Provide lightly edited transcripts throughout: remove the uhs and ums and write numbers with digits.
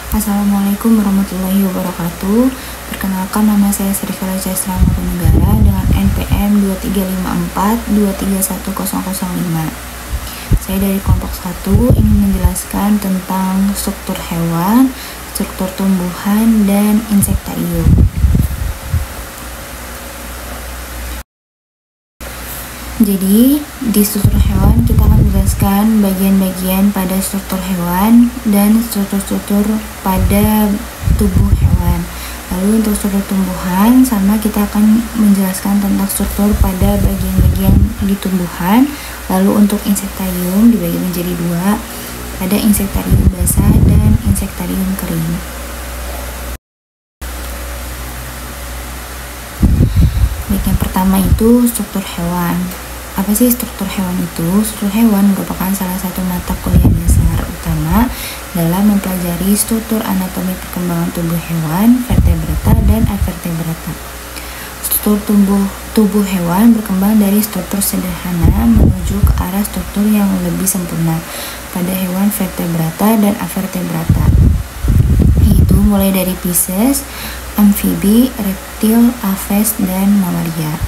Assalamualaikum warahmatullahi wabarakatuh. Perkenalkan, nama saya Sri Felicia Negara dengan NPM 2354231005. Saya dari kelompok 1 ingin menjelaskan tentang struktur hewan, struktur tumbuhan, dan insektarium. Jadi, di struktur hewan kita akan menjelaskan bagian-bagian pada struktur hewan dan struktur-struktur pada tubuh hewan. Lalu untuk struktur tumbuhan, sama kita akan menjelaskan tentang struktur pada bagian-bagian di tumbuhan. Lalu untuk insektarium dibagi menjadi dua, ada insektarium basah dan insektarium kering. Baik, yang pertama itu struktur hewan. Apa sih struktur hewan itu? Struktur hewan merupakan salah satu mata kuliah dasar utama dalam mempelajari struktur anatomi perkembangan tubuh hewan, vertebrata dan avertebrata. Struktur tubuh hewan berkembang dari struktur sederhana menuju ke arah struktur yang lebih sempurna pada hewan vertebrata dan avertebrata, yaitu mulai dari Pisces, amfibi, reptil, aves, dan mamalia.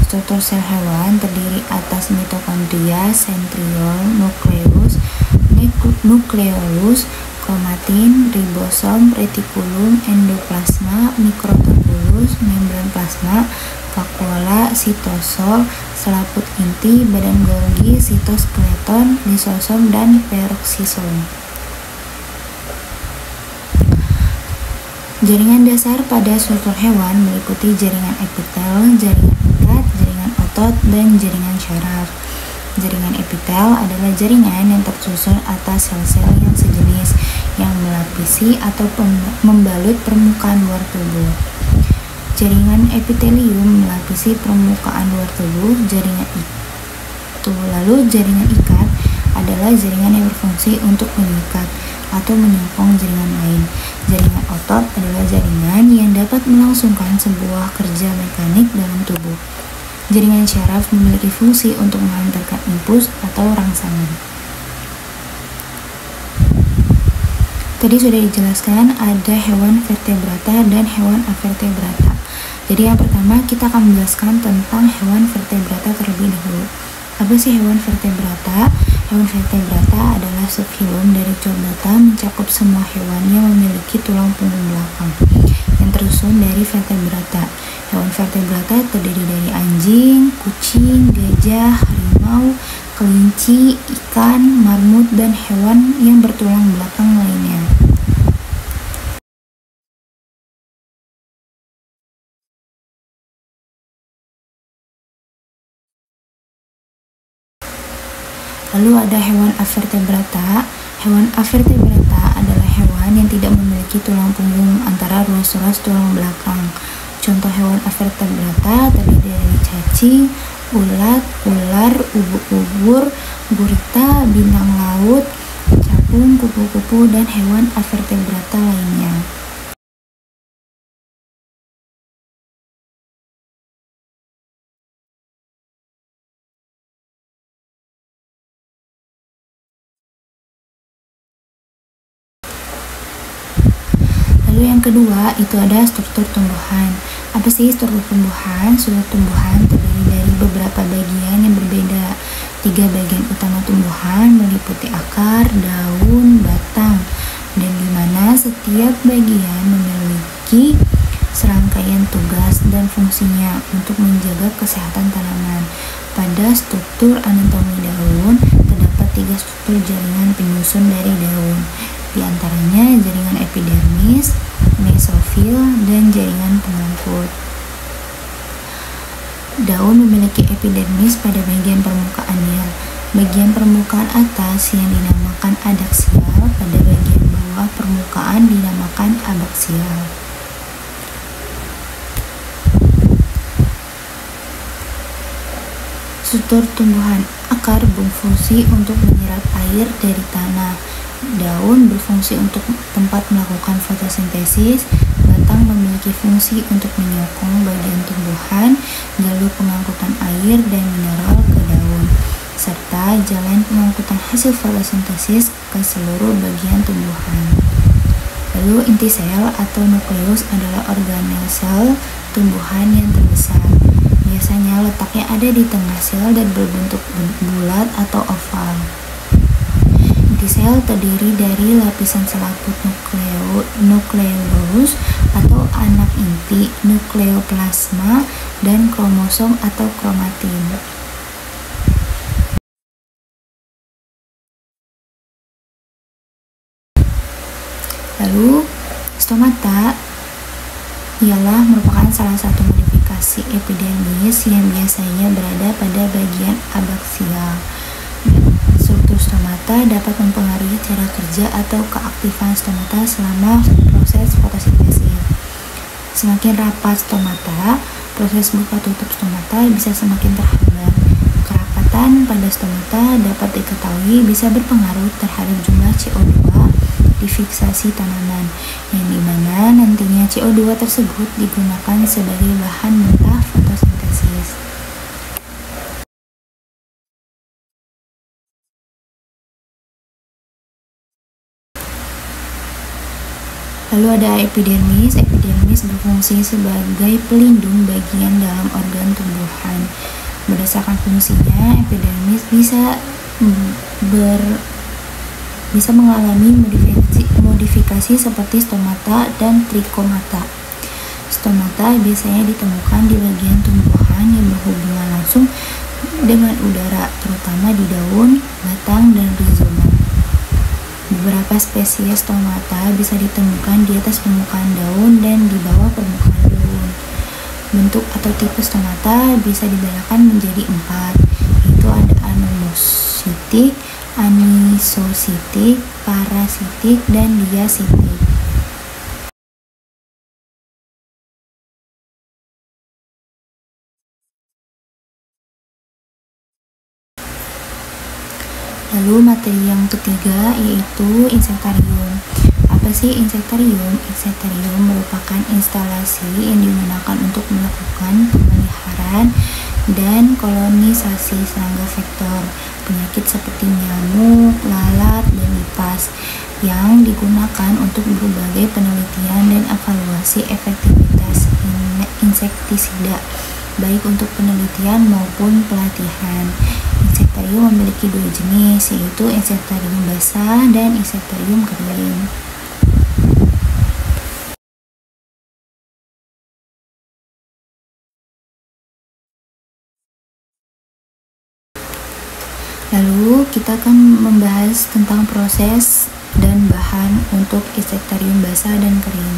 Struktur sel hewan terdiri atas mitokondria, sentriol, nukleolus, kromatin, ribosom, retikulum, endoplasma, mikrotubulus, membran plasma, vakuola, sitosol, selaput inti, badan Golgi, sitoskeleton, lisosom, dan peroksisom. Jaringan dasar pada struktur hewan meliputi jaringan epitel, jaringan ikat, jaringan otot, dan jaringan syaraf. Jaringan epitel adalah jaringan yang tersusun atas sel-sel yang sejenis yang melapisi atau membalut permukaan luar tubuh. Jaringan epitelium melapisi permukaan luar tubuh jaringan itu. Lalu jaringan ikat adalah jaringan yang berfungsi untuk mengikat atau menyokong jaringan lain. Jaringan otot adalah jaringan yang dapat melangsungkan sebuah kerja mekanik dalam tubuh. Jaringan syaraf memiliki fungsi untuk menghantarkan impuls atau rangsangan. Tadi sudah dijelaskan ada hewan vertebrata dan hewan avertebrata. Jadi yang pertama kita akan menjelaskan tentang hewan vertebrata terlebih dahulu. Apa sih hewan vertebrata? Hewan vertebrata adalah subfilum dari chordata, mencakup semua hewan yang memiliki tulang punggung belakang yang tersusun dari vertebrata. Hewan vertebrata terdiri dari anjing, kucing, gajah, harimau, kelinci, ikan, marmut, dan hewan yang bertulang belakang lainnya. Lalu ada hewan avertebrata. Hewan avertebrata adalah hewan yang tidak memiliki tulang punggung antara ruas-ruas tulang belakang. Contoh hewan avertebrata terdiri dari cacing, ulat, ular, ubur-ubur, gurita, bintang laut, capung, kupu-kupu, dan hewan avertebrata lainnya. Lalu yang kedua itu ada struktur tumbuhan. Apa sih struktur tumbuhan? Struktur tumbuhan terdiri dari beberapa bagian yang berbeda. 3 bagian utama tumbuhan meliputi akar, daun, batang, dan di mana setiap bagian memiliki serangkaian tugas dan fungsinya untuk menjaga kesehatan tanaman. Pada struktur anatomi daun terdapat 3 struktur jaringan penyusun dari daun. Di antaranya jaringan epidermis, mesofil, dan jaringan pengangkut. Daun memiliki epidermis pada bagian permukaannya. Bagian permukaan atas yang dinamakan adaksial, pada bagian bawah permukaan dinamakan abaksial. Struktur tumbuhan. Akar berfungsi untuk menyerap air dari tanah. Daun berfungsi untuk tempat melakukan fotosintesis. Batang memiliki fungsi untuk menyokong bagian tumbuhan, jalur pengangkutan air dan mineral ke daun, serta jalan pengangkutan hasil fotosintesis ke seluruh bagian tumbuhan. Lalu inti sel atau nukleus adalah organel sel tumbuhan yang terbesar. Biasanya letaknya ada di tengah sel dan berbentuk bulat atau oval. Inti sel terdiri dari lapisan selaput nukleolus atau anak inti, nukleoplasma, dan kromosom atau kromatin. Lalu, stomata ialah merupakan salah satu modifikasi epidermis yang biasanya berada pada bagian abaksial. Struktur stomata dapat mempengaruhi cara kerja atau keaktifan stomata selama proses fotosintesis. Semakin rapat stomata, proses buka tutup stomata bisa semakin terhambat. Kerapatan pada stomata dapat diketahui bisa berpengaruh terhadap jumlah CO2 di fiksasi tanaman, yang dimana nantinya CO2 tersebut digunakan sebagai bahan mentah fotosintesis. Lalu ada epidermis. Epidermis berfungsi sebagai pelindung bagian dalam organ tumbuhan. Berdasarkan fungsinya, epidermis bisa mengalami modifikasi seperti stomata dan trichomata. Stomata biasanya ditemukan di bagian tumbuhan yang berhubungan langsung dengan udara, terutama di daun, batang, dan rizoma. Beberapa spesies stomata bisa ditemukan di atas permukaan daun dan di bawah permukaan daun. Bentuk atau tipe stomata bisa dibedakan menjadi 4, yaitu ada anomositik, anisositik, parasitik, dan diasitik. Lalu materi yang ketiga yaitu insektarium. Apa sih insektarium? Insektarium merupakan instalasi yang digunakan untuk melakukan pemeliharaan dan kolonisasi serangga vektor penyakit seperti nyamuk, lalat, dan lipas, yang digunakan untuk berbagai penelitian dan evaluasi efektivitas insektisida, baik untuk penelitian maupun pelatihan. Insektarium memiliki 2 jenis, yaitu insektarium basah dan insektarium kering. Lalu kita akan membahas tentang proses dan bahan untuk insektarium basah dan kering.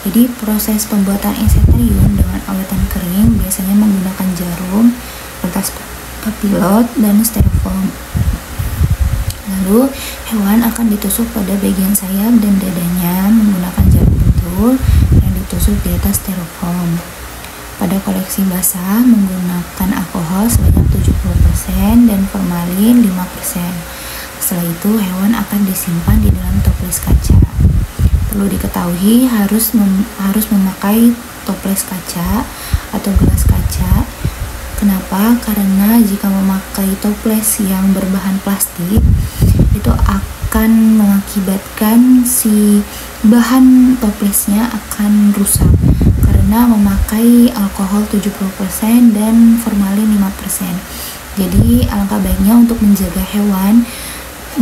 Jadi proses pembuatan insektarium dengan awetan kering biasanya menggunakan jarum, kertas papilot, dan styrofoam. Lalu hewan akan ditusuk pada bagian sayap dan dadanya menggunakan jarum pentul yang ditusuk di atas styrofoam. Pada koleksi basah menggunakan alkohol sebanyak 70% dan formalin 5%. Setelah itu hewan akan disimpan di dalam toples kaca. Perlu diketahui harus memakai toples kaca atau gelas kaca. Kenapa? Karena jika memakai toples yang berbahan plastik itu akan mengakibatkan si bahan toplesnya akan rusak karena memakai alkohol 70% dan formalin 5%. Jadi alangkah baiknya untuk menjaga hewan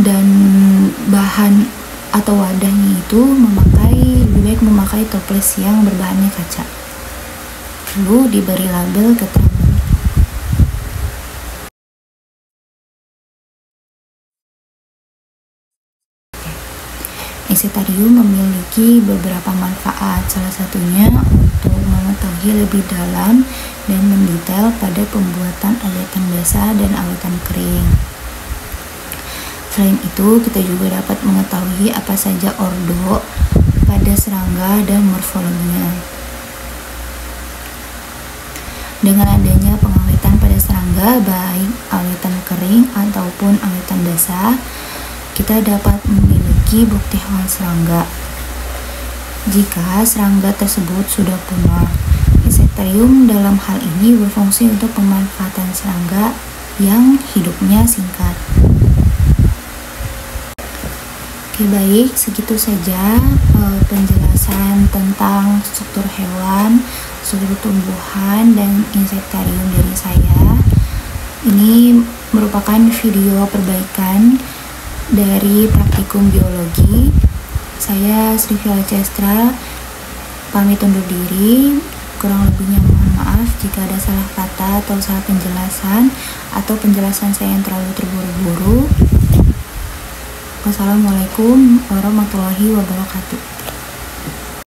dan bahan atau wadahnya itu lebih baik memakai toples yang berbahannya kaca. Lalu diberi label keterangan. Insektarium memiliki beberapa manfaat, salah satunya untuk mengetahui lebih dalam dan mendetail pada pembuatan awetan basah dan awetan kering. Selain itu, kita juga dapat mengetahui apa saja ordo pada serangga dan morfologinya. Dengan adanya pengawetan pada serangga, baik awetan kering ataupun awetan basah, kita dapat memiliki bukti hewan serangga. Jika serangga tersebut sudah punah, insektarium dalam hal ini berfungsi untuk pemanfaatan serangga yang hidupnya singkat. Oke, baik, segitu saja penjelasan tentang struktur hewan, struktur tumbuhan, dan insektarium dari saya. Ini merupakan video perbaikan dari praktikum biologi. Saya Sri Viola Cestra, pamit undur diri. Kurang lebihnya mohon maaf jika ada salah kata atau salah penjelasan, atau penjelasan saya yang terlalu terburu-buru. Wassalamualaikum warahmatullahi wabarakatuh.